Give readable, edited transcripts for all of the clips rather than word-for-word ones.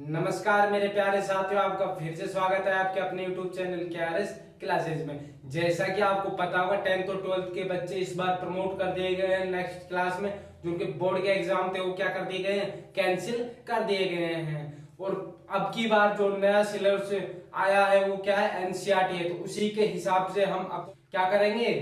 नमस्कार मेरे प्यारे साथियों, आपका फिर से स्वागत है आपके अपने YouTube चैनल KRS क्लासेज में। जैसा कि आपको पता होगा 10th और 12th के बच्चे इस बार प्रमोट कर दिए गए हैं नेक्स्ट क्लास में। जो उनके बोर्ड के एग्जाम थे वो क्या कर दिए गए हैं, कैंसिल कर दिए गए हैं। और अब की बार जो नया सिलेबस आया है वो क्या है, NCERT है। तो उसी के हिसाब से हम अब क्या करेंगे,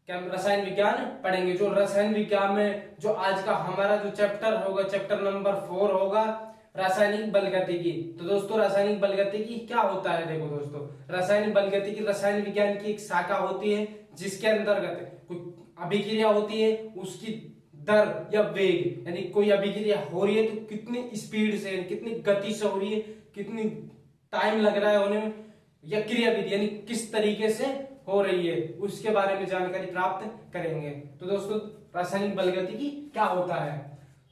क्या रसायन विज्ञान पढ़ेंगे। जो रसायन विज्ञान में जो आज का हमारा जो चैप्टर होगा, चैप्टर नंबर 4 होगा, रासायनिक बलगतिकी। तो दोस्तों रासायनिक बलगतिकी क्या होता है, देखो दोस्तों, रासायनिक बलगतिकी रसायन विज्ञान की एक शाखा होती है जिसके अंतर्गत कोई अभिक्रिया होती है, उसकी दर या वेग, यानी कोई अभिक्रिया हो रही है तो कितनी स्पीड से, कितनी गति से हो रही है, कितनी टाइम लग रहा है होने में, या क्रियाविधि यानी किस तरीके से हो रही है, उसके बारे में जानकारी प्राप्त करेंगे। तो दोस्तों रासायनिक बलगतिकी क्या होता है,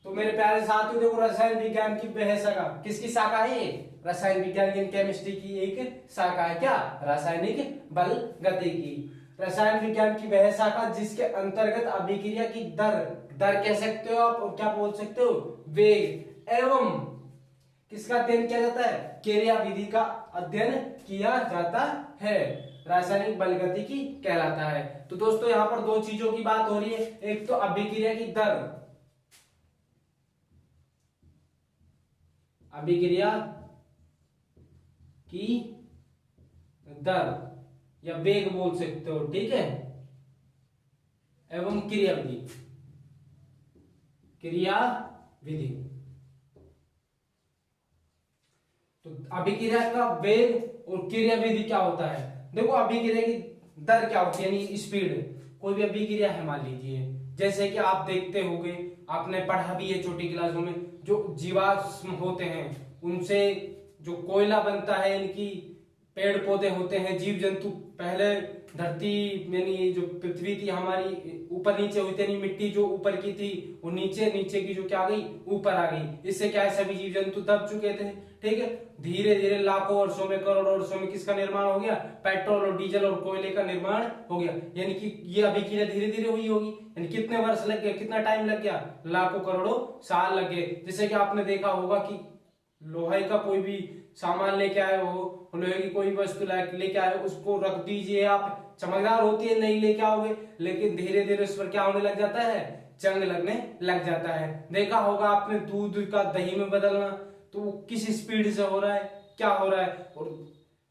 तो मेरे प्यारे साथियों देखो, रसायन विज्ञान की वह शाखा, किसकी शाखा है ये, रसायन विज्ञान की केमिस्ट्री की एक शाखा है, क्या, रासायनिक बलगतिकी। रसायन विज्ञान की वह शाखा जिसके अंतर्गत अभिक्रिया की दर कह सकते हो आप, और क्या बोल सकते हो, वेग, एवं किसका अध्ययन किया जाता है, क्रियाविधि का अध्ययन किया जाता है, रासायनिक बलगतिकी कहलाता है। तो दोस्तों यहाँ पर दो चीजों की बात हो रही है, एक तो अभिक्रिया की दर, अभिक्रिया की दर या वेग बोल सकते हो, ठीक है, एवं क्रियाविधि, क्रियाविधि। तो अभिक्रिया का वेग और क्रियाविधि क्या होता है, देखो अभिक्रिया की दर क्या होती है, यानी स्पीड। कोई भी अभिक्रिया है, मान लीजिए जैसे कि आप देखते होंगे, आपने पढ़ा भी है छोटी क्लासों में, जो जीवाश्म होते हैं उनसे जो कोयला बनता है, इनकी पेड़ पौधे होते हैं, जीव जंतु, पहले धरती यानी जो पृथ्वी थी हमारी ऊपर नीचे हुई थी, यानी मिट्टी जो ऊपर की थी वो नीचे, नीचे की जो क्या आ गई ऊपर आ गई। इससे क्या है, सभी जीव जंतु दब चुके थे, ठीक है। धीरे धीरे लाखों वर्षों में, करोड़ों वर्षों में किसका निर्माण हो गया, पेट्रोल और डीजल और कोयले का निर्माण हो गया। यानी कि ये अभिक्रिया धीरे धीरे हुई होगी, यानी कितने वर्ष लग गए, कितना टाइम लग गया, लाखों करोड़ों साल लग गए। जैसे कि आपने देखा होगा कि लोहे का कोई भी सामान लेके आए हो, लोहे की कोई वस्तु लेके आए हो, उसको रख दीजिए आप, चमकदार होती है, नहीं लेके आओगे, लेकिन धीरे धीरे उस पर क्या होने लग जाता है, जंग लगने लग जाता है। देखा होगा आपने दूध का दही में बदलना, तो वो किस स्पीड से हो रहा है, क्या हो रहा है। और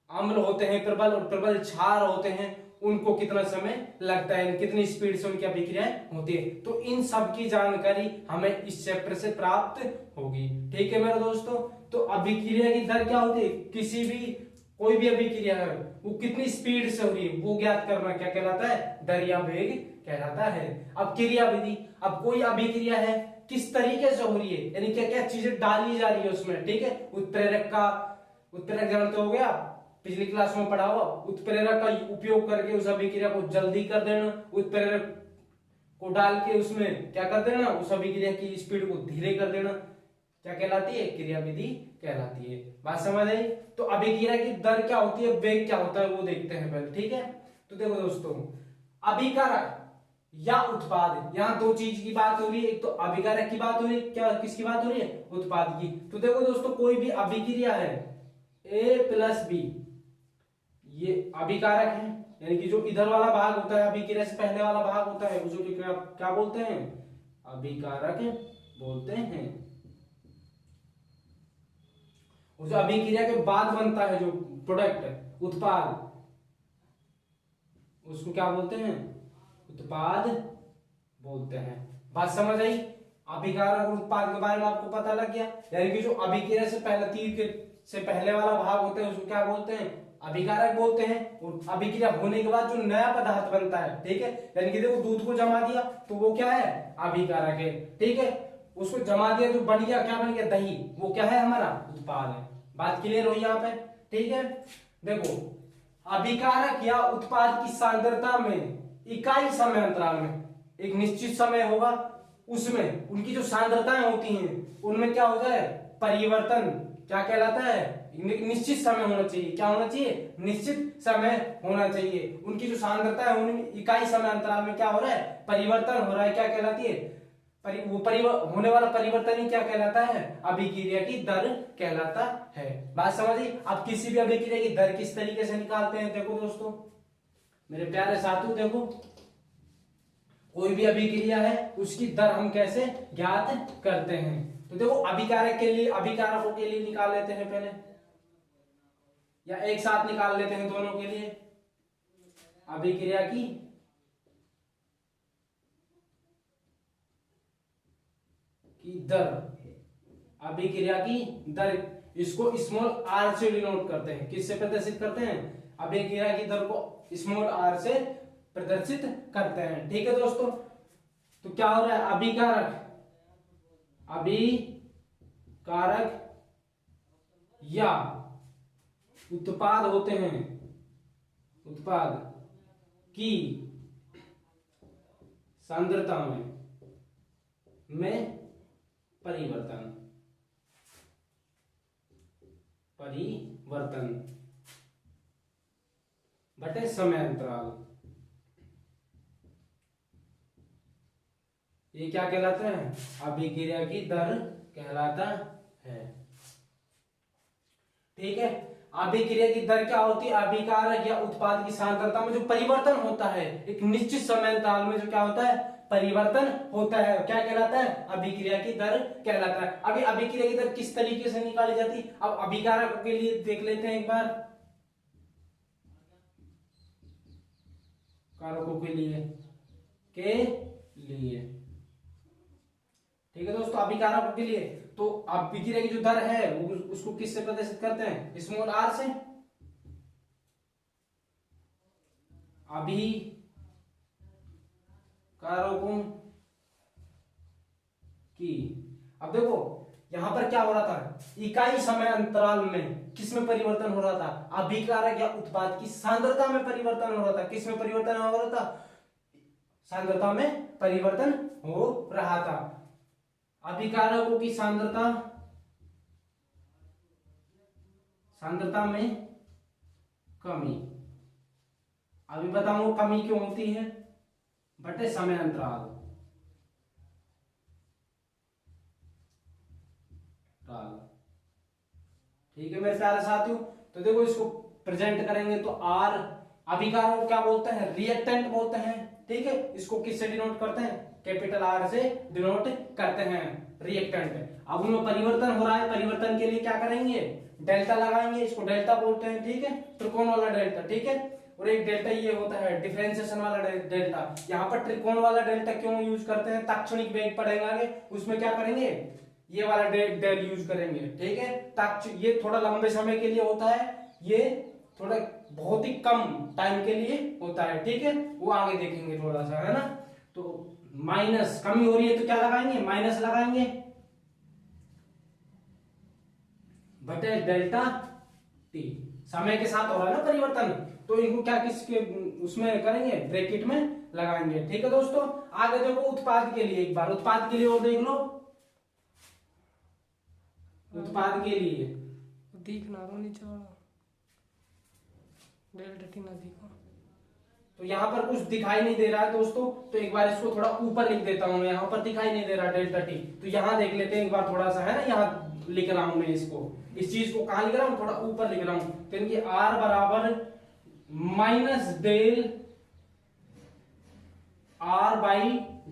अम्ल होते हैं प्रबल, और प्रबल क्षार होते हैं, उनको कितना समय लगता है, कितनी स्पीड से उनकी अभिक्रियाएं होती है। तो इन सब की जानकारी हमें इस चैप्टर से प्राप्त होगी, ठीक है मेरे दोस्तों। तो अभिक्रिया की दर क्या होती है, किसी भी कोई भी अभिक्रिया है वो कितनी स्पीड से हो रही है वो ज्ञात करना क्या कहलाता है, दर या वेग कहलाता है। अब क्रियाविधि, अब कोई अभिक्रिया है किस तरीके से हो रही है, यानी क्या क्या चीजें डाली जा रही है उसमें, ठीक है। उत्प्रेरक जानते हो गया, पिछली क्लास में पढ़ा हुआ, उत्प्रेरक का उपयोग करके उस अभिक्रिया को जल्दी कर देना, उत्प्रेरक को डाल के उसमें क्या कर देना, उस अभिक्रिया की स्पीड को धीरे कर देना, क्या कहलाती है, क्रियाविधि कहलाती है। बात समझ आई। तो अभिक्रिया की दर क्या होती है, वेग क्या होता है वो देखते हैं पहले, ठीक है। तो देखो दोस्तों, अभिकारक या उत्पाद, यहाँ दो चीज की बात हो रही है, एक तो अभिकारक की बात हो रही है, क्या किसकी बात हो रही है, उत्पाद की। तो देखो दोस्तों, कोई भी अभिक्रिया है A+B, ये अभिकारक है, यानी कि जो इधर वाला भाग होता है, अभिक्रिया से पहले वाला भाग होता है, उसको क्या बोलते हैं, अभिकारक बोलते हैं। उस अभिक्रिया के बाद बनता है जो प्रोडक्ट, उत्पाद, उसको क्या बोलते हैं, उत्पाद बोलते हैं। बात समझ आई। अभिकारक और उत्पाद के बारे में आपको पता लग गया, यानी कि जो अभिक्रिया से पहले, तीर के से पहले वाला भाग होता है उसको क्या बोलते हैं, अभिकारक बोलते हैं। और अभिक्रिया होने के बाद जो नया पदार्थ बनता है, ठीक है, यानी कि देखो दूध को जमा दिया तो वो क्या है, अभिकारक है, ठीक है। उसको जमा दिया जो बन गया, क्या बन गया, दही, वो क्या है, हमारा उत्पाद है। बात क्लियर हुई यहाँ पे, ठीक है। देखो अभिकारक या उत्पाद की सांद्रता में इकाई समय अंतराल में, एक निश्चित समय होगा, उसमें उनकी जो सांद्रताएं होती हैं उनमें क्या हो जाए, परिवर्तन, क्या कहलाता है, निश्चित समय होना चाहिए, क्या होना चाहिए, निश्चित समय होना चाहिए। उनकी जो सांद्रता है उनमें इकाई समय अंतराल में क्या हो रहा है, परिवर्तन हो रहा है, क्या कहलाती है, होने वाला परिवर्तन ही क्या कहलाता है, अभिक्रिया की दर कहलाता है। बात समझिए। अब किसी भी अभिक्रिया की दर किस तरीके से निकालते हैं, देखो दोस्तों मेरे प्यारे साथियों, देखो कोई भी अभिक्रिया है उसकी दर हम कैसे ज्ञात करते हैं। तो देखो अभिकारक के लिए, अभिकारकों के लिए निकाल लेते हैं पहले, या एक साथ निकाल लेते हैं दोनों के लिए। अभिक्रिया की दर, अभिक्रिया की दर, इसको स्मॉल आर से डिनोट करते हैं। किससे प्रदर्शित करते हैं, अभिक्रिया की दर को स्मॉल आर से प्रदर्शित करते हैं। ठीक है दोस्तों, तो क्या हो रहा है, अभिकारक या उत्पाद होते हैं, उत्पाद की सांद्रता में परिवर्तन बटे समय अंतराल, ये क्या कहलाता है, अभिक्रिया की दर कहलाता है। ठीक है, अभिक्रिया की दर क्या होती है, अभिकारक या उत्पाद की सांद्रता में जो परिवर्तन होता है एक निश्चित समय अंतराल में, जो क्या होता है, परिवर्तन होता है, क्या कहलाता है, अभिक्रिया की दर कहलाता है। अभी अभिक्रिया की दर किस तरीके से निकाली जाती है, अब अभिकारक के लिए देख लेते हैं एक बार, कारकों के लिए ठीक है दोस्तों, अभिकारकों के लिए तो अभिक्रिया की जो दर है उसको किससे प्रदर्शित करते हैं, स्मॉल आर से। अभिकारकों की, अब देखो यहां पर क्या हो रहा था, इकाई समय अंतराल में किसमें परिवर्तन हो रहा था, अभिकारक या उत्पाद की सांद्रता में परिवर्तन हो रहा था। किसमें परिवर्तन हो रहा था, सांद्रता में परिवर्तन हो रहा था। अभिकारकों की सांद्रता में कमी, अभी बताऊंगा कमी क्यों होती है, बटे समय अंतराल। ठीक है मेरे प्यारे साथियों, तो देखो इसको प्रेजेंट करेंगे तो आर, अभिकारक को क्या बोलते हैं, रिएक्टेंट बोलते हैं। ठीक है, इसको किससे डिनोट करते हैं, कैपिटल आर से डिनोट करते हैं, रिएक्टेंट। अब उनमें परिवर्तन हो रहा है, परिवर्तन के लिए क्या करेंगे, डेल्टा लगाएंगे, इसको डेल्टा बोलते हैं। ठीक है, त्रिकोण वाला डेल्टा। ठीक है, और एक डेल्टा ये होता है डिफरेंशिएशन वाला डेल्टा। यहाँ पर त्रिकोण वाला डेल्टा क्यों यूज करते हैं, ताक्षणिक वेग पढ़ेंगे आगे, उसमें क्या करेंगे, ये वाला डेल यूज करेंगे। ठीक है, ये थोड़ा लंबे समय के लिए होता है, ये थोड़ा बहुत ही कम टाइम के लिए होता है। ठीक है, वो आगे देखेंगे थोड़ा सा, है ना। तो माइनस, कमी हो रही है तो क्या लगाएंगे, माइनस लगाएंगे, बटे डेल्टा टी। समय के साथ हो रहा है ना परिवर्तन, तो इनको क्या किसके उसमें करेंगे, ब्रैकेट में लगाएंगे। ठीक है दोस्तों, आगे देखो उत्पाद के लिए, एक बार उत्पाद के लिए और देख लो, उत्पाद के लिए दिखना तो नीचे वाला डेल्टा टी ना दिखा, तो यहाँ पर कुछ दिखाई नहीं दे रहा है दोस्तों, तो एक बार इसको थोड़ा ऊपर लिख देता हूं, यहाँ पर दिखाई नहीं दे रहा डेल्टा टी, तो यहाँ देख लेते हैं एक बार थोड़ा सा, है ना। यहाँ लिख रहा हूं मैं इसको, इस चीज को कहां लिख रहा हूं, थोड़ा ऊपर लिख रहा हूं। तो इनकी आर बराबर minus del R by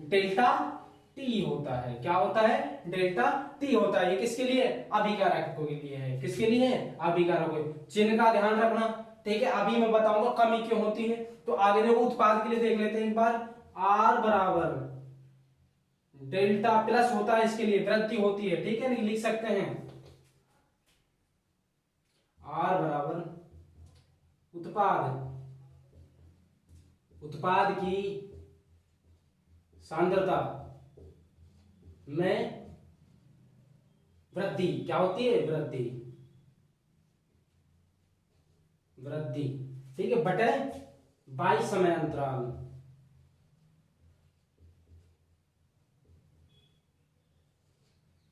delta T होता है। क्या होता है, डेल्टा टी होता है। ये किसके लिए, अभिकारकों के लिए है। किसके लिए, अभिकारकों। चिन्ह का ध्यान रखना। ठीक है, अभी मैं बताऊंगा कमी क्यों होती है। तो आगे देखो उत्पाद के लिए देख लेते हैं एक बार, आर बराबर डेल्टा प्लस होता है, इसके लिए वृद्धि होती है। ठीक है, नहीं लिख सकते हैं, आर बराबर उत्पाद की सांद्रता में वृद्धि। क्या होती है, वृद्धि। ठीक है, बटे बाई समय अंतराल।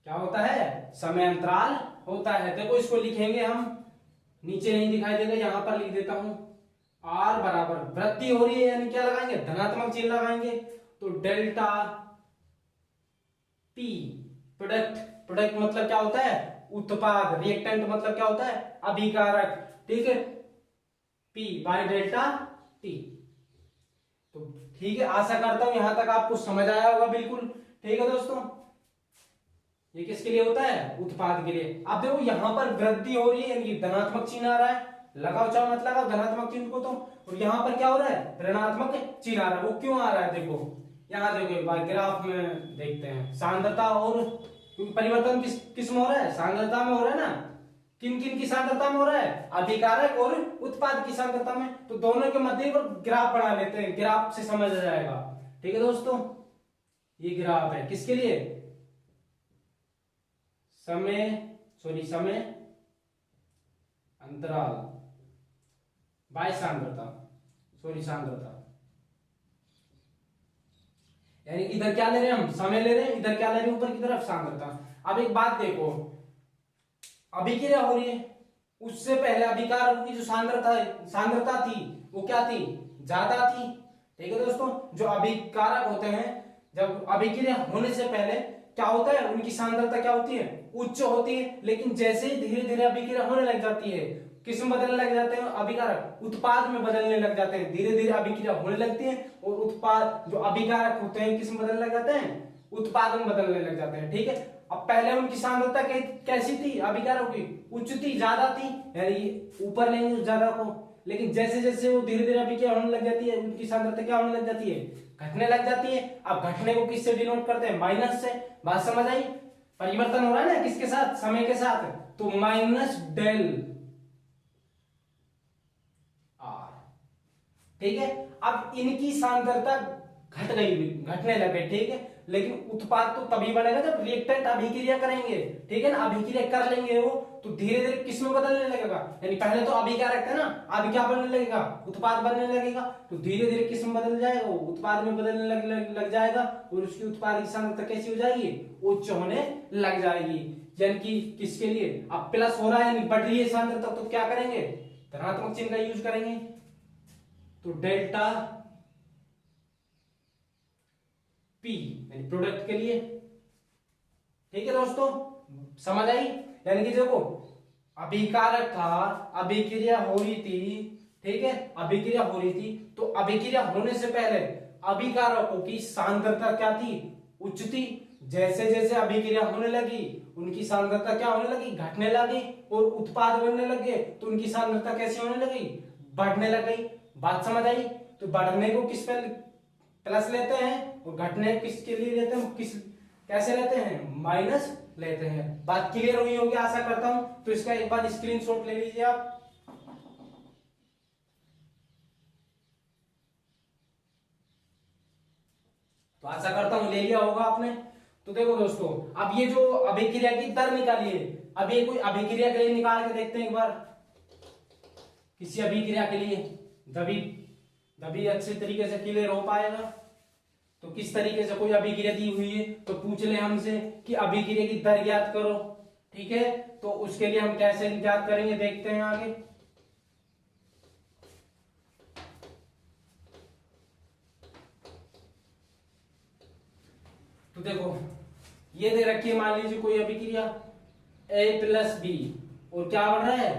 क्या होता है, समय अंतराल होता है। देखो इसको लिखेंगे हम, नीचे नहीं दिखाई देगा, यहां पर लिख देता हूं, आर बराबर वृद्धि हो रही है यानी क्या लगाएंगे, धनात्मक चिन्ह लगाएंगे, तो डेल्टा पी। प्रोडक्ट, प्रोडक्ट मतलब क्या होता है? उत्पाद। रिएक्टेंट मतलब क्या होता है? अभिकारक। ठीक है, पी बाय डेल्टा टी। तो ठीक है, आशा करता हूं यहां तक आपको समझ आया होगा बिल्कुल। ठीक है दोस्तों, ये किसके लिए होता है? उत्पाद के लिए। अब देखो यहां पर वृद्धि हो रही है, यानी धनात्मक चिन्ह आ रहा है, लगाओ चाहे मत लगाओ धनात्मक चिन्ह को तो। और यहाँ पर क्या हो रहा है? ऋणात्मक चिन्ह आ रहा है। वो क्यों आ रहा है? देखो यहाँ देखो एक बार ग्राफ में देखते हैं। सांद्रता और, क्योंकि परिवर्तन किस में हो रहा है? सांद्रता में हो रहा है ना। किन किन की सांद्रता में हो रहा है? अभिकारक और उत्पाद की सांद्रता में। तो दोनों के मध्य पर ग्राफ बना लेते हैं, ग्राफ से समझ आ जाएगा। ठीक है दोस्तों, ये ग्राफ है किसके लिए? समय अंतराल बाय सांद्रता, सांद्रता। यानी इधर क्या ले रहे हैं हम? समय ले रहे हैं, इधर क्या ले रहे हैं? ऊपर की तरफ सांद्रता। अब एक बात देखो, अभिक्रिया हो रही है, उससे पहले अभिकारक की जो सांद्रता थी वो क्या थी? ज्यादा थी। ठीक है दोस्तों, जो अभिकारक होते हैं जब अभिक्रिया होने से पहले क्या होता है? उनकी सांद्रता क्या होती है? उच्च होती है। लेकिन जैसे ही धीरे धीरे अभिक्रिया होने लग जाती है, किस में बदलने लग जाते हैं? अभिकारक उत्पाद में बदलने लग जाते हैं। धीरे धीरे अभिक्रिया होने लगती है और उत्पाद जो अभिकारक होते हैं किस में बदलने लग जाते हैं? उत्पाद में बदलने लग जाते हैं। ठीक है, अब पहले उनकी सांद्रता कैसी थी? अभिकारक की उच्च थी, ज्यादा थी, यानी ऊपर लेंगे उस ज्यादा को। लेकिन जैसे जैसे वो धीरे धीरे अभिक्रिया होने लग जाती है, उनकी सांद्रता क्या होने लग जाती है? घटने लग जाती है। अब घटने को किससे डिनोट करते हैं? माइनस से। बात समझ आई? परिवर्तन हो रहा है ना किसके साथ? समय के साथ। तो माइनस डेल आर। ठीक है, अब इनकी सांद्रता घटने लगे। ठीक है, लेकिन उत्पाद तो तभी बनेगा जब रिएक्टेंट अभिक्रिया करेंगे। ठीक है ना, अभिक्रिया कर लेंगे वो, तो धीरे धीरे किस में बदलने लगेगा? यानी पहले तो अभिकारक था ना, अब क्या बनने लगेगा? उत्पाद बनने लगेगा। तो धीरे धीरे किस में बदल जाएगा? वो उत्पाद में बदलने लग जाएगा और उसकी उत्पाद की सांद्रता कैसी हो जाएगी? उच्च होने लग जाएगी। यानी कि किसके लिए? अब प्लस हो रहा है यानी बढ़ रही है सांद्रता, तो क्या करेंगे? धनात्मक चिन्ह का यूज करेंगे। तो डेल्टा पी यानी प्रोडक्ट के लिए। ठीक है दोस्तों, समझ आई? यानी कि देखो अभिकारक था, अभिक्रिया हो रही थी। ठीक है, अभिक्रिया हो रही थी, तो अभिक्रिया होने से पहले अभिकारकों की सांद्रता क्या थी? उच्च थी। जैसे जैसे अभिक्रिया होने लगी उनकी सांद्रता क्या होने लगी? घटने लगी। और उत्पाद बनने लगे तो उनकी सांद्रता कैसी होने लगी? बढ़ने लग गई। बात समझ आई? तो बढ़ने को किस पे प्लस लेते हैं और घटने किसके लिए लेते हैं? कैसे लेते हैं? माइनस लेते हैं। बात क्लियर हुई होगी आशा करता हूं। तो इसका एक बार स्क्रीनशॉट ले लीजिए आप। तो आशा करता हूं ले लिया होगा आपने। तो देखो दोस्तों, अब ये जो अभिक्रिया की दर निकाली है, अब ये कोई अभिक्रिया के लिए निकाल के देखते हैं एक बार। किसी अभिक्रिया के लिए तभी अच्छे तरीके से क्लियर हो पाएगा। तो किस तरीके से कोई अभिक्रिया दी हुई है तो पूछ ले हमसे कि अभिक्रिया की दर ज्ञात करो। ठीक है, तो उसके लिए हम कैसे ज्ञात करेंगे देखते हैं आगे। तो देखो ये दे रखी है, मान लीजिए कोई अभिक्रिया A+B और क्या बन रहा है?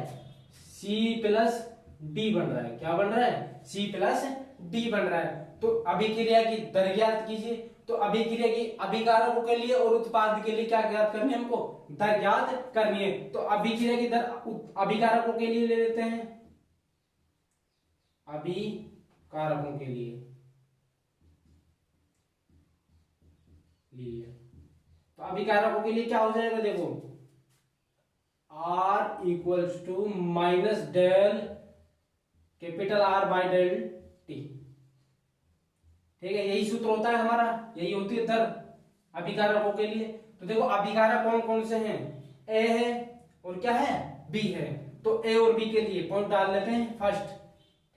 C+D बन रहा है। क्या बन रहा है? C+D बन रहा है। तो अभिक्रिया की दर ज्ञात कीजिए। तो अभिक्रिया की अभिकारकों के लिए और उत्पाद के लिए क्या ज्ञात करनी है? हमको दर ज्ञात करनी है। तो अभिक्रिया की दर अभिकारकों के लिए ले लेते हैं, अभिकारकों के लिए लिए तो अभिकारकों के लिए क्या हो जाएगा? देखो R equals to minus del capital R by del T. ठीक है, यही सूत्र होता है हमारा, यही होती है दर अभिकारकों के लिए। तो देखो अभिकारक कौन कौन से हैं? A है और क्या है? B है। तो A और B के लिए पॉइंट डाल लेते हैं फर्स्ट।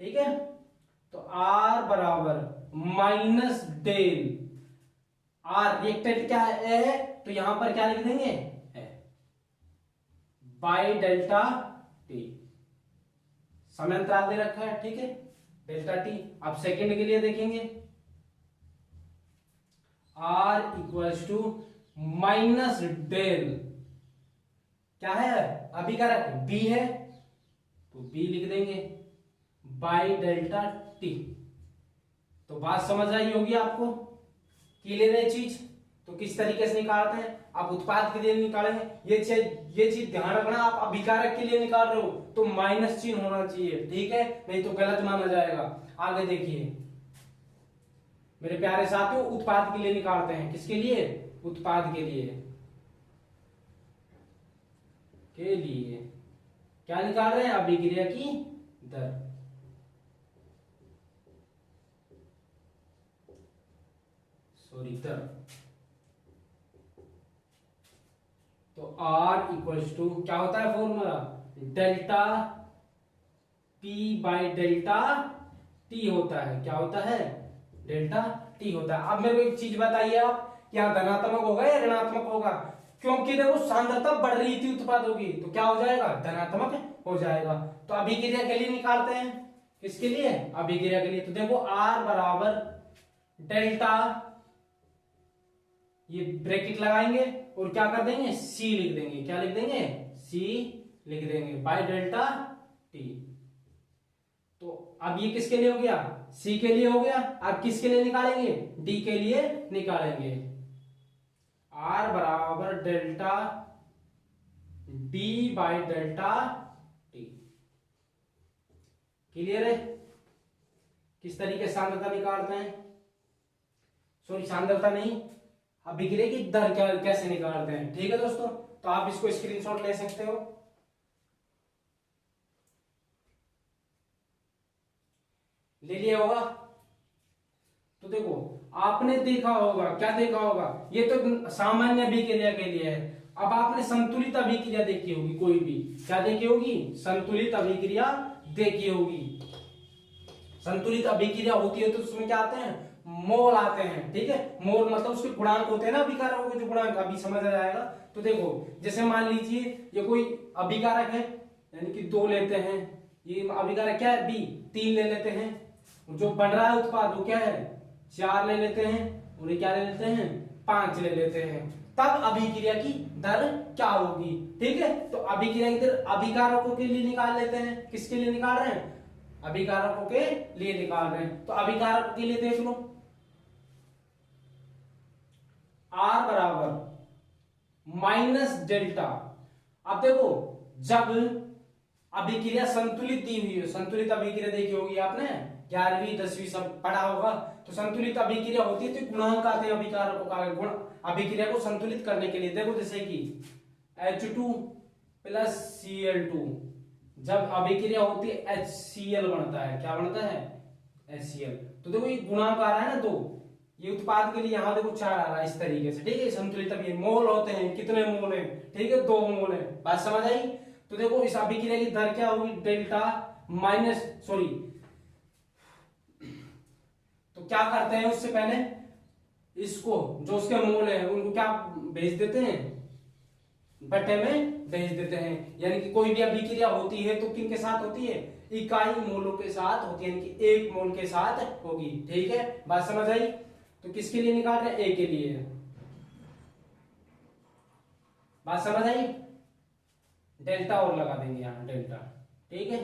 ठीक है, तो R बराबर माइनस डेल R रिएक्टेंट क्या है? A है, तो यहां पर क्या लिख देंगे? By delta T. समय अंतराल दे रखा है। ठीक है, डेल्टा टी। अब सेकंड के लिए देखेंगे, R equals to minus del, क्या है अभिकारक बी है तो बी लिख देंगे, बाई डेल्टा टी। तो बात समझ आई होगी आपको, क्लियर है चीज। तो किस तरीके से निकालते हैं, आप उत्पाद के लिए निकालेंगे, ये चीज ध्यान रखना, आप अभिकारक के लिए निकाल रहे हो तो माइनस चिन्ह होना चाहिए, ठीक है, नहीं तो गलत माना जाएगा। आगे देखिए मेरे प्यारे साथियों, उत्पाद के लिए निकालते हैं, किसके लिए, उत्पाद के लिए क्या निकाल रहे हैं, अभिक्रिया की दर। सॉरी दर। तो R इक्वल्स टू क्या होता है formula, delta P by delta T होता है, क्या होता है, डेल्टा T होता है। अब मेरे को एक चीज बताइए आप, क्या धनात्मक होगा या ऋणात्मक होगा, क्योंकि देखो सांद्रता बढ़ रही थी उत्पादों की, तो क्या हो जाएगा, धनात्मक हो जाएगा। तो अभिक्रिया के लिए निकालते हैं, किसके लिए, अभिक्रिया के लिए। तो देखो R बराबर डेल्टा, ये ब्रैकेट लगाएंगे और क्या कर देंगे, C लिख देंगे, क्या लिख देंगे, C लिख देंगे, बाय डेल्टा T। तो अब ये किसके लिए हो गया, C के लिए हो गया। अब किसके लिए निकालेंगे, D के लिए निकालेंगे। R बराबर delta D by delta T। Clear है, किस तरीके से सांद्रता निकालते हैं, सॉरी सांद्रता नहीं, अभिक्रिया की दर कैसे निकालते हैं, ठीक है दोस्तों। तो आप इसको स्क्रीनशॉट ले सकते हो, ले लिया होगा। तो देखो आपने देखा होगा, क्या देखा होगा, ये तो सामान्य अभिक्रिया के लिए है। अब आपने संतुलित अभिक्रिया देखी होगी, कोई भी क्या देखी होगी, संतुलित अभिक्रिया देखी होगी। संतुलित अभिक्रिया होती है तो उसमें क्या आते हैं, मोल आते हैं, ठीक है। मोल मतलब उसके गुणांक होते हैं ना, अभिकारकों के जो गुणांक, अभी समझ आ जाएगा। तो देखो जैसे मान लीजिए ये कोई अभिकारक है, यानी कि 2 लेते हैं, ये अभिकारक क्या है, बी, 3 ले लेते हैं, जो बन रहा है उत्पाद वो क्या है, 4 ले लेते हैं, और ये क्या ले लेते हैं, 5 ले लेते हैं, तब अभिक्रिया की दर क्या होगी, ठीक है। तो अभिक्रिया की दर अभिकारकों के लिए निकाल लेते हैं, किसके लिए निकाल रहे हैं, अभिकारकों के लिए निकाल रहे हैं। तो अभिकारकों के लिए देख लो, R बराबर माइनस डेल्टा। अब देखो जब अभिक्रिया संतुलित दी हुई है, संतुलित अभिक्रिया देखी होगी आपने, 11वीं 10वीं सब पढ़ा होगा। तो संतुलित अभिक्रिया होती है तो गुणांक आते हैं अभिकारकों का, गुण अभिक्रिया को संतुलित करने के लिए। देखो जैसे कि H2 प्लस Cl2, जब अभिक्रिया होती है HCl बनता है, क्या बनता है, HCl। तो देखो ये गुणांक आ रहा है ना 2, ये उत्पाद के लिए यहां देखो 4 आ रहा है, इस तरीके से, ठीक है। संतुलित अभिक्रिया मोल होते हैं, कितने मोल है, ठीक है, 2 मोल है, बात समझ आई। तो देखो इस अभिक्रिया की दर क्या होगी, डेल्टा माइनस, सॉरी, तो क्या करते हैं उससे पहले, इसको जो उसके मोल है उनको क्या भेज देते हैं, बटे में भेज देते हैं। यानी कि कोई भी अभिक्रिया होती है तो किन के साथ होती है, इकाई मोलों के साथ होती है, यानी कि 1 मोल के साथ होगी, ठीक है, बात समझ आई। तो किसके लिए निकाल रहे हैं, ए के लिए, बात समझ आई। डेल्टा और लगा देंगे यहां, डेल्टा, ठीक है,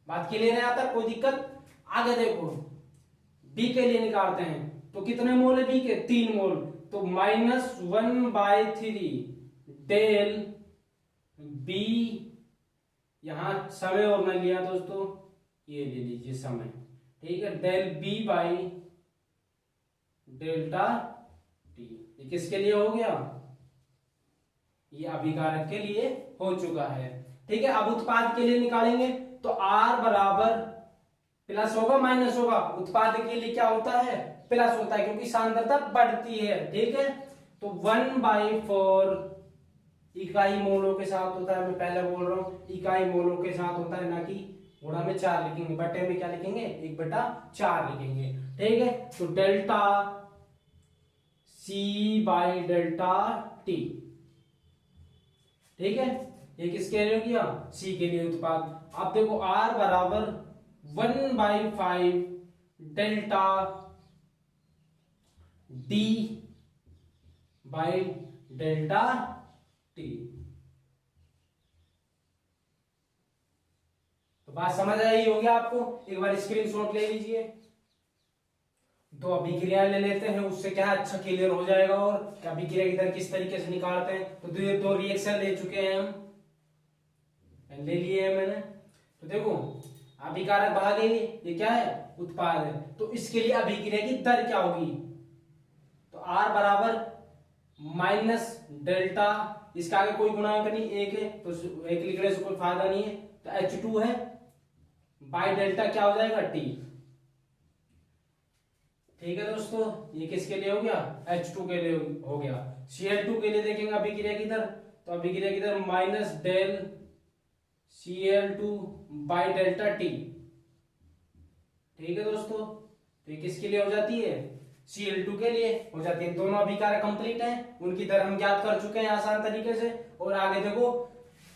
बात क्लियर है, आता कोई दिक्कत। आगे देखो बी के लिए निकालते हैं, तो कितने मोल है बी के, 3 मोल, तो -1/3 डेल बी, यहां समय और मैं लिया दोस्तों, ये ले लीजिए समय, ठीक है, del B by delta T. ये किसके लिए हो गया, ये अभिकारक के लिए हो चुका है, ठीक है। अब उत्पाद के लिए निकालेंगे, तो R बराबर प्लस होगा माइनस होगा, उत्पाद के लिए क्या होता है, प्लस होता है, क्योंकि सांद्रता बढ़ती है, ठीक है। तो 1/4 इकाई मोलों के साथ होता है, मैं पहले बोल रहा हूं इकाई मोलों के साथ होता है, ना कि गुणा में 4 लिखेंगे, बटे में क्या लिखेंगे, 1/4 लिखेंगे, ठीक है। तो delta C by delta T, ठीक है, ये किसके लिए हो गया, C के लिए उत्पाद। अब देखो R बराबर 1/5 delta D by delta T. तो बात समझ आई होगी आपको, एक बार स्क्रीनशॉट ले लीजिए। दो अभिक्रियाएं ले लेते हैं, उससे क्या है अच्छा क्लियर हो जाएगा और कि अभिक्रिया की दर किस तरीके से निकालते हैं। तो दो रिएक्शन ले चुके हैं हम, ले लिए हैं मैंने। तो देखो अभिकारक भाग है, ये क्या है उत्पाद है, तो इसके लिए अभिक्रिया की दर क्या होगी। तो R बराबर माइनस डेल्टा, इसका आगे कोई गुणांक नहीं, एक है तो एक लिखने से कोई फायदा नहीं है, तो H2 है बाई डेल्टा क्या हो जाएगा T। ठीक है दोस्तों, ये किसके लिए हो गया, H2 के लिए हो गया। Cl2 के लिए देखेंगे अभिक्रिया की दर, तो अभिक्रिया की दर minus del Cl2 by delta T। ठीक है दोस्तों, तो ये किसके लिए हो जाती है, Cl2 के लिए हो जाती है। दोनों अभिकारक कंप्लीट हैं, उनकी दर हम ज्ञात कर चुके हैं आसान तरीके से। और आगे देखो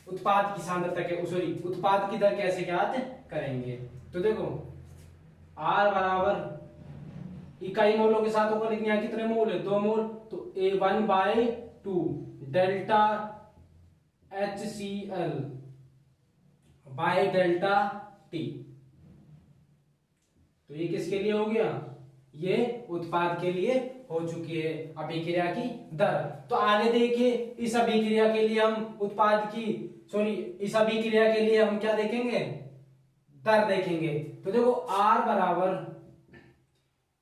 उत्पाद की सांद्रता के सॉरी उत्पाद की दर कैसे ज्ञात करेंगे। तो देखो R बराबर इकाई मोलों के साथ होगा, लेकिन यहाँ कितने मोल है, 2 मोल, तो A1/2 delta HCl by delta T। तो ये किसके लिए हो गया, ये उत्पाद के लिए हो चुकी है अभिक्रिया की दर। तो आगे देखिए इस अभिक्रिया के लिए हम उत्पाद की इस अभिक्रिया के लिए हम क्या देखेंगे, दर देखेंगे। तो देखो R बराबर,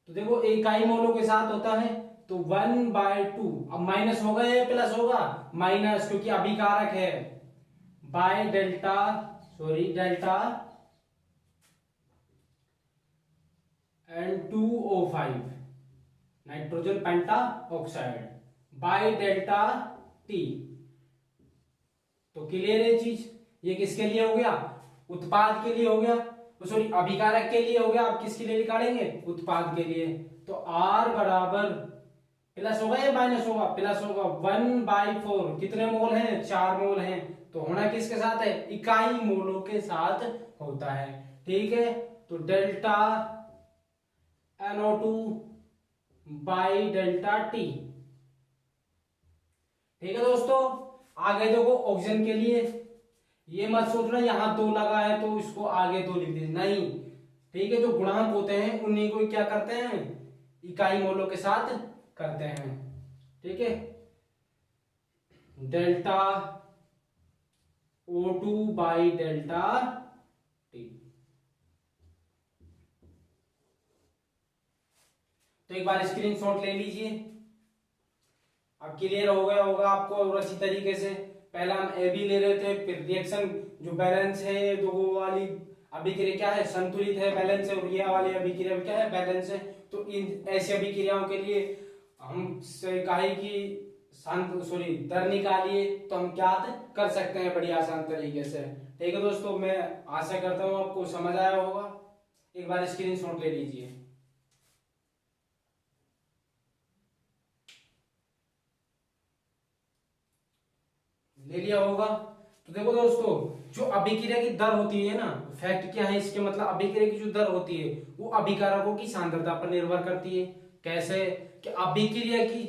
तो देखो इकाई मोलों के साथ होता है तो 1/2, अब माइनस होगा या प्लस होगा, माइनस क्योंकि अभिकारक है, by delta N2O5 nitrogen penta oxide by delta T। तो क्लियर है चीज, ये किसके लिए हो गया, उत्पाद के लिए हो गया, सॉरी अभिकारक के लिए हो गया। आप किसके लिए निकालेंगे, उत्पाद के लिए। तो R बराबर प्लस होगा या माइनस होगा, प्लस होगा, 1/4 कितने मोल हैं, 4 मोल हैं, तो होना किसके साथ है, इकाई मोलों के साथ होता है। ठीक है, तो delta NO2 by delta T। ठीक है दोस्तों, आगे देखो ऑक्सीजन के लिए, ये मत सोचना यहां 2 लगा है तो इसको आगे 2 लिख दे, नहीं। ठीक है, जो गुणांक होते हैं उन्हीं को क्या करते हैं, इकाई मोलों के साथ करते हैं। ठीक है, delta O2 by delta T। तो एक बार स्क्रीनशॉट ले लीजिए, अब क्लियर हो गया होगा आपको। और अच्छी तरीके से पहला हम ए बी ले रहे थे, फिर रिएक्शन जो बैलेंस है, दो वाली अभिक्रिया क्या है, संतुलित है, बैलेंस है, और ये वाली अभिक्रिया क्या है, बैलेंस है। तो इन ऐसी अभिक्रियाओं के लिए हम कहे कि दर निकालिए, तो हम क्या कर सकते हैं बड़ी आसान तरीके से। ठीक है दोस्तों, मैं आशा करता हूँ आपको समझ आया होगा। एक बार स्क्रीनशॉट ले लीजिए। ले लिया होगा। तो देखो दोस्तों, जो अभिक्रिया की दर होती है ना, फैक्ट क्या है इसके, मतलब अभिक्रिया की जो दर होती है वो अभिकारकों की सांद्रता पर निर्भर करती है। कैसे कि अभिक्रिया की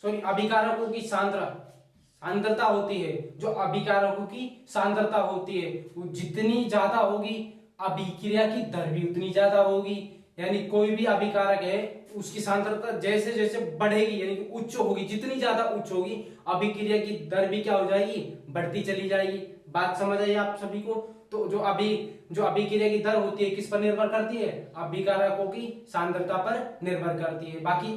अभिकारकों की सांद्रता होती है, जो अभिकारकों की सांद्रता होती है वो जितनी ज्यादा होगी अभिक्रिया की दर भी उतनी ज्यादा होगी। यानी कोई भी अभिकारक है उसकी सांद्रता जैसे जैसे बढ़ेगी, यानी कि उच्च होगी, जितनी ज्यादा उच्च होगी अभिक्रिया की दर भी क्या हो जाएगी, बढ़ती चली जाएगी। बात समझ आई आप सभी को। तो जो अभिक्रिया की दर होती है किस पर निर्भर करती है, अभिकारकों की सांद्रता पर निर्भर करती है। बाकी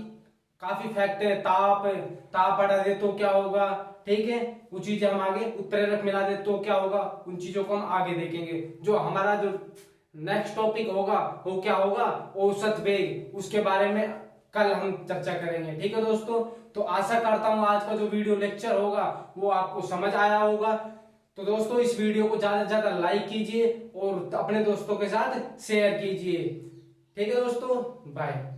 काफी फैक्ट है, ताप बढ़ा दे तो क्या होगा, ठीक है, वो चीजें हम आगे, उत्प्रेरक मिला दे तो क्या होगा, उन चीजों को हम आगे देखेंगे। जो हमारा जो नेक्स्ट टॉपिक होगा वो क्या होगा, औसत वेग, उसके बारे में कल हम चर्चा करेंगे। ठीक है दोस्तों, तो आशा करता हूं आज का जो वीडियो लेक्चर होगा वो आपको समझ आया होगा। तो दोस्तों इस वीडियो को ज्यादा से ज्यादा लाइक कीजिए और अपने दोस्तों के साथ शेयर कीजिए। ठीक है दोस्तों, बाय।